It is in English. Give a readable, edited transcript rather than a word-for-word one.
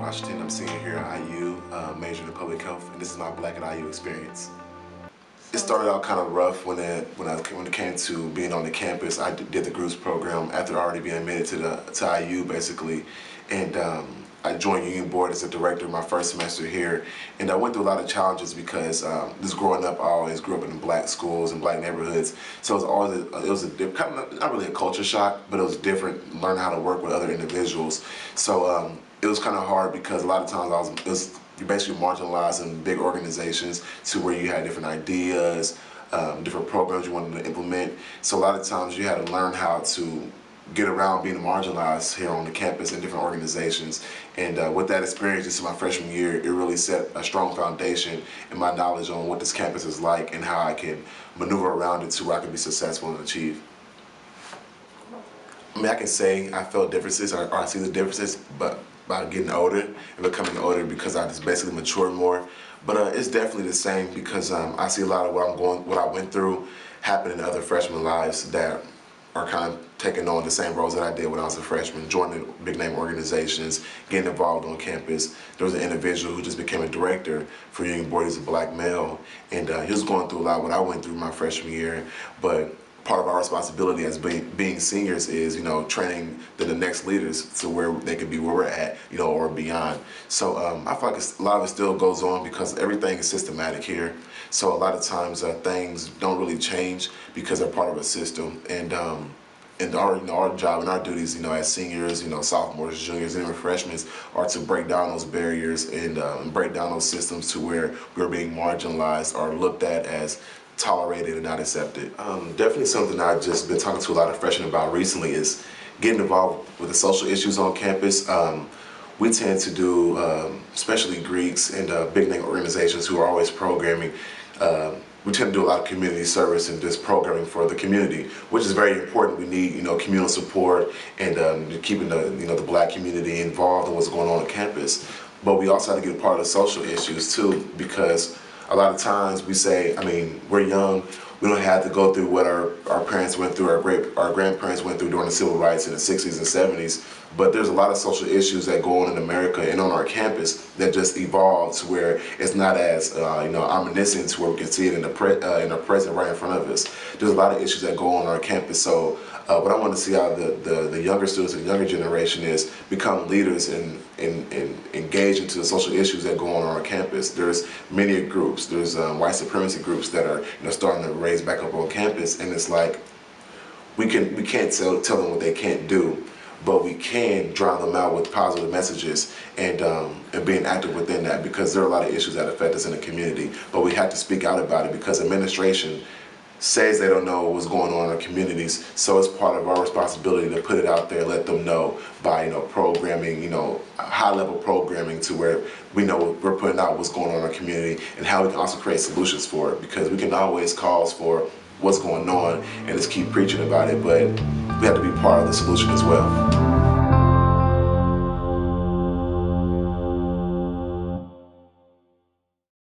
Washington. I'm senior here at IU, majoring in public health, and this is my Black at IU experience. It started out kind of rough when it came to being on the campus. I did the groups program after already being admitted to IU basically, and I joined Union Board as a director my first semester here, and I went through a lot of challenges because just growing up, I always grew up in black schools and black neighborhoods, so it was kind of not really a culture shock, but it was different learning how to work with other individuals. So it was kind of hard because a lot of times you're basically marginalized in big organizations to where you had different ideas, different programs you wanted to implement. So a lot of times you had to learn how to get around being marginalized here on the campus in different organizations. And with that experience, just in my freshman year, it really set a strong foundation in my knowledge on what this campus is like and how I can maneuver around it to where I can be successful and achieve. I mean, I can say I felt differences, or I see the differences, but by getting older and becoming older because I just basically matured more. But it's definitely the same because I see a lot of what I went through happen in other freshmen lives that are kind of taking on the same roles that I did when I was a freshman, joining big name organizations, getting involved on campus. There was an individual who just became a director for Union Board. He's a black male, and he was going through a lot of what I went through my freshman year, but part of our responsibility as being seniors is, training the next leaders to where they could be where we're at, or beyond. So I feel like a lot of it still goes on because everything is systematic here. So a lot of times things don't really change because they're part of a system. And our job and our duties, as seniors, sophomores, juniors, and even freshmen, are to break down those barriers and break down those systems to where we're being marginalized or looked at as tolerated and not accepted. Definitely something I've just been talking to a lot of freshmen about recently is getting involved with the social issues on campus. We tend to do, especially Greeks and big name organizations who are always programming, we tend to do a lot of community service and just programming for the community, which is very important. We need, communal support and keeping the black community involved in what's going on campus. But we also have to get a part of the social issues too, because a lot of times we say, we're young, we don't have to go through what our parents went through, our grandparents went through during the civil rights in the 60s and 70s, but there's a lot of social issues that go on in America and on our campus that just evolve to where it's not as omniscient to where we can see it in the present right in front of us. There's a lot of issues that go on our campus, so what I want to see out of the younger students and the younger generation is become leaders and engage into the social issues that go on our campus. There's many groups. There's white supremacy groups that are starting to raise back up on campus, and it's like we can't tell them what they can't do, but we can drown them out with positive messages and being active within that, because there are a lot of issues that affect us in the community. But we have to speak out about it because administration says they don't know what's going on in our communities, so it's part of our responsibility to put it out there, let them know by programming, high-level programming to where we know we're putting out what's going on in our community and how we can also create solutions for it, because we can always cause for what's going on and just keep preaching about it, but we have to be part of the solution as well.